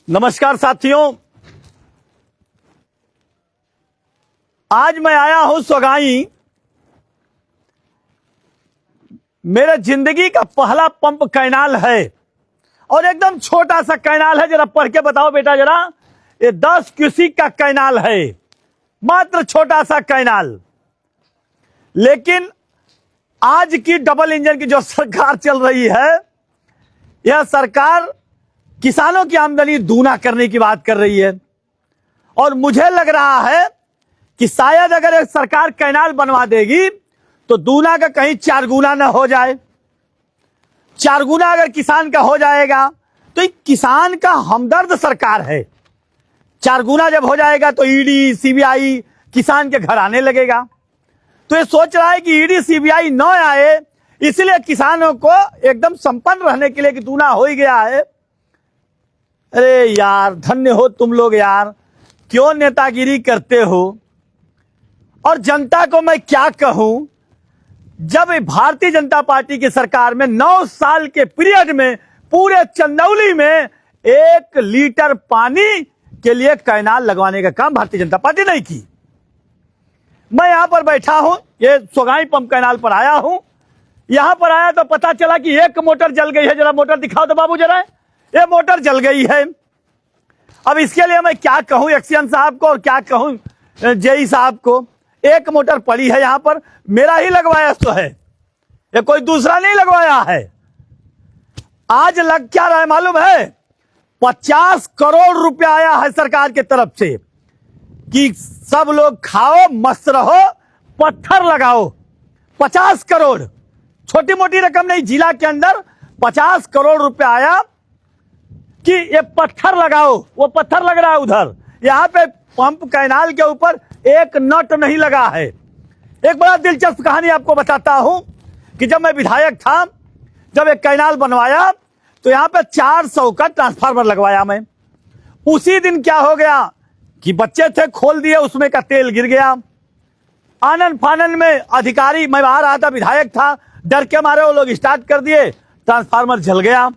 नमस्कार साथियों, आज मैं आया हूं सोगाई। मेरे जिंदगी का पहला पंप कैनाल है और एकदम छोटा सा कैनाल है। जरा पढ़ के बताओ बेटा जरा। ये 10 क्यूसिक का कैनाल है, मात्र छोटा सा कैनाल। लेकिन आज की डबल इंजन की जो सरकार चल रही है, यह सरकार किसानों की आमदनी दूना करने की बात कर रही है। और मुझे लग रहा है कि शायद अगर एक सरकार कैनाल बनवा देगी तो दूना का कहीं 4 गुना ना हो जाए। 4 गुना अगर किसान का हो जाएगा तो एक किसान का हमदर्द सरकार है। 4 गुना जब हो जाएगा तो ईडी सीबीआई किसान के घर आने लगेगा। तो ये सोच रहा है कि ईडी सीबीआई न आए, इसलिए किसानों को एकदम संपन्न रहने के लिए कि दूना हो ही गया है। अरे यार, धन्य हो तुम लोग यार, क्यों नेतागिरी करते हो। और जनता को मैं क्या कहूं, जब भारतीय जनता पार्टी की सरकार में 9 साल के पीरियड में पूरे चंदौली में 1 लीटर पानी के लिए कैनाल लगवाने का काम भारतीय जनता पार्टी नहीं की। मैं यहां पर बैठा हूं, ये सोगाई पंप कैनाल पर आया हूं। यहां पर आया तो पता चला कि 1 मोटर जल गई है। जरा मोटर दिखाओ तो बाबू जरा। ये मोटर जल गई है। अब इसके लिए मैं क्या कहूं एक्शन साहब को और क्या कहूं जेई साहब को। 1 मोटर पड़ी है यहां पर, मेरा ही लगवाया तो है, ये कोई दूसरा नहीं लगवाया है। आज लग क्या रहा है मालूम है, 50 करोड़ रुपया आया है सरकार की तरफ से कि सब लोग खाओ मस्त रहो, पत्थर लगाओ। 50 करोड़ छोटी मोटी रकम नहीं। जिला के अंदर 50 करोड़ रुपया आया कि ये पत्थर लगाओ। वो पत्थर लग रहा है उधर। यहां पे पंप कैनाल के ऊपर 1 नट नहीं लगा है। एक बड़ा दिलचस्प कहानी आपको बताता हूं कि जब मैं विधायक था, जब एक कैनाल बनवाया तो यहां पे 400 का ट्रांसफार्मर लगवाया मैं। उसी दिन क्या हो गया कि बच्चे थे, खोल दिए, उसमें का तेल गिर गया। आनन फानन में अधिकारी, मैं बाहर रहा था, विधायक था, डर के मारे वो लोग स्टार्ट कर दिए, ट्रांसफार्मर जल गया।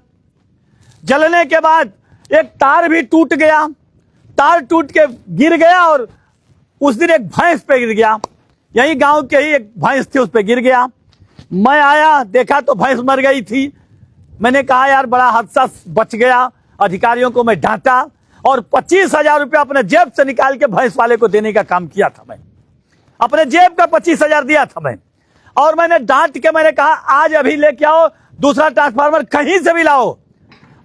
जलने के बाद एक तार भी टूट गया, तार टूट के गिर गया और उस दिन एक भैंस पे गिर गया। यही गांव के ही एक भैंस थी, उस पे गिर गया। मैं आया, देखा तो भैंस मर गई थी। मैंने कहा यार बड़ा हादसा बच गया। अधिकारियों को मैं डांटा और 25,000 रुपया अपने जेब से निकाल के भैंस वाले को देने का काम किया था। मैं अपने जेब का 25,000 दिया था मैं। और मैंने डांट के मैंने कहा आज अभी लेके आओ दूसरा ट्रांसफार्मर, कहीं से भी लाओ,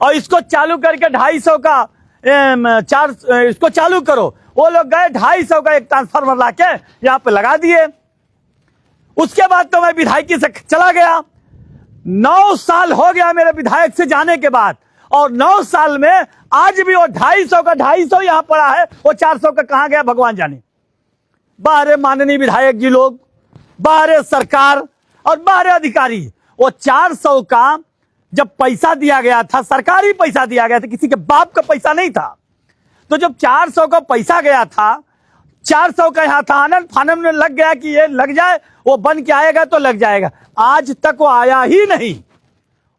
और इसको चालू करके 250 का इसको चालू करो। वो लोग गए, 250 का एक ट्रांसफार्मर लाके यहां पे लगा दिए। उसके बाद तो मैं विधायकी से चला गया। 9 साल हो गया मेरे विधायक से जाने के बाद, और 9 साल में आज भी वो 250 का 250 यहां पड़ा है। वो 400 का कहां गया भगवान जाने। बाहरे माननीय विधायक जी लोग, बाहरे सरकार और बाहरे अधिकारी। वो 400 का जब पैसा दिया गया था, सरकारी पैसा दिया गया था, किसी के बाप का पैसा नहीं था। तो जब 400 का पैसा गया था, 400 का यहां था, आनंद फानन में लग गया कि ये लग जाए, वो बन के आएगा तो लग जाएगा। आज तक वो आया ही नहीं,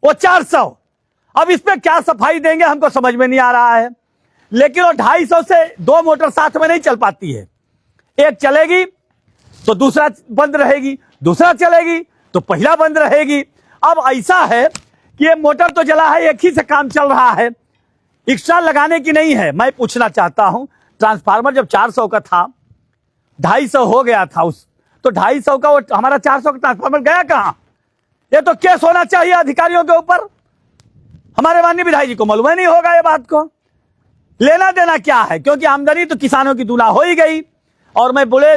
वो 400। अब इस पे क्या सफाई देंगे हमको समझ में नहीं आ रहा है। लेकिन वो 250 से 2 मोटर साथ में नहीं चल पाती है। एक चलेगी तो दूसरा बंद रहेगी, दूसरा चलेगी तो पहला बंद रहेगी। अब ऐसा है कि ये मोटर तो जला है, एक ही से काम चल रहा है, एक्स्ट्रा लगाने की नहीं है। मैं पूछना चाहता हूं, ट्रांसफार्मर जब 400 का था, 250 हो गया था उस, तो 250 का वो हमारा 400 का ट्रांसफार्मर गया कहां। ये तो केस होना चाहिए अधिकारियों के ऊपर। हमारे माननीय विधायक जी को मालूम ही नहीं होगा ये बात को। लेना देना क्या है, क्योंकि आमदनी तो किसानों की दूना हो ही गई। और मैं बोले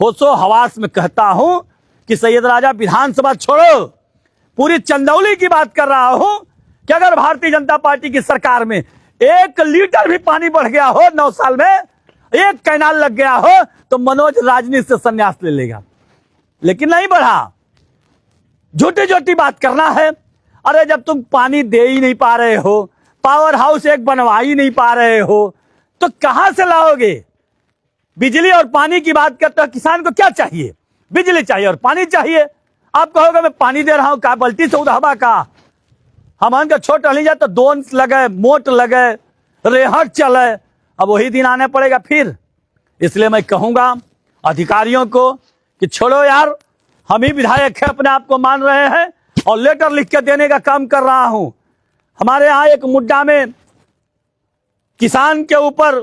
होशो हवास में कहता हूं कि सैयद राजा विधानसभा छोड़ो, पूरी चंदौली की बात कर रहा हूं कि अगर भारतीय जनता पार्टी की सरकार में 1 लीटर भी पानी बढ़ गया हो 9 साल में, 1 कैनाल लग गया हो, तो मनोज राजनीति से संन्यास ले लेगा। लेकिन नहीं बढ़ा, झूठी झूठी बात करना है। अरे जब तुम पानी दे ही नहीं पा रहे हो, पावर हाउस एक बनवा ही नहीं पा रहे हो, तो कहां से लाओगे। बिजली और पानी की बात करते हो, किसान को क्या चाहिए, बिजली चाहिए और पानी चाहिए। आप कहोगे मैं पानी दे रहा हूं, का बल्टी से उधवा का, हम छोट नहीं जाए तो दोन लगे, मोट लगे, रेहट चले, अब वही दिन आने पड़ेगा फिर। इसलिए मैं कहूंगा अधिकारियों को कि छोड़ो यार, हम ही विधायक है, अपने आप को मान रहे हैं और लेटर लिख के देने का काम कर रहा हूं। हमारे यहां एक मुद्दा में किसान के ऊपर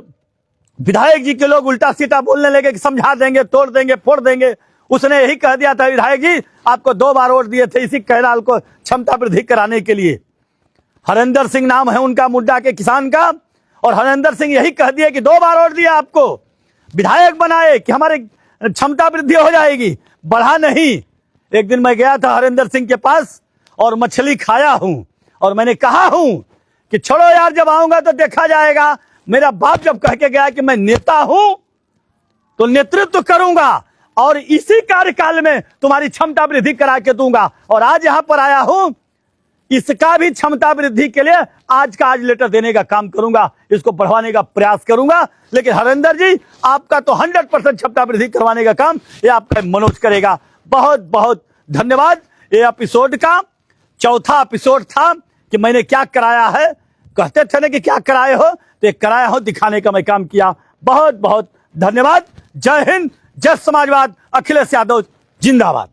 विधायक जी के लोग उल्टा सीधा बोलने लगे कि समझा देंगे, तोड़ देंगे, फोड़ देंगे। उसने यही कह दिया था, विधायक जी आपको 2 बार वोट दिए थे इसी कैनाल को क्षमता वृद्धि कराने के लिए। हरेंद्र सिंह नाम है उनका मुद्दा के किसान का, और हरेंद्र सिंह यही कह दिए कि 2 बार वोट दिया आपको, विधायक बनाए कि हमारी क्षमता वृद्धि हो जाएगी, बढ़ा नहीं। एक दिन मैं गया था हरेंद्र सिंह के पास और मछली खाया हूं, और मैंने कहा हूं कि छोड़ो यार, जब आऊंगा तो देखा जाएगा। मेरा बाप जब कह के गया कि मैं नेता हूं तो नेतृत्व करूंगा और इसी कार्यकाल में तुम्हारी क्षमता वृद्धि करा के दूंगा। और आज यहां पर आया हूं, इसका भी क्षमता वृद्धि के लिए आज का आज लेटर देने का काम करूंगा, इसको बढ़वाने का प्रयास करूंगा। लेकिन हरेंद्र जी आपका तो 100% क्षमता वृद्धि करवाने का काम ये आपका मनोज करेगा। बहुत बहुत धन्यवाद। ये एपिसोड का चौथा एपिसोड था कि मैंने क्या कराया है। कहते थे ना कि क्या कराए हो, तो एक कराया हो दिखाने का मैं काम किया। बहुत बहुत धन्यवाद। जय हिंद, जय समाजवाद। अखिलेश यादव जिंदाबाद।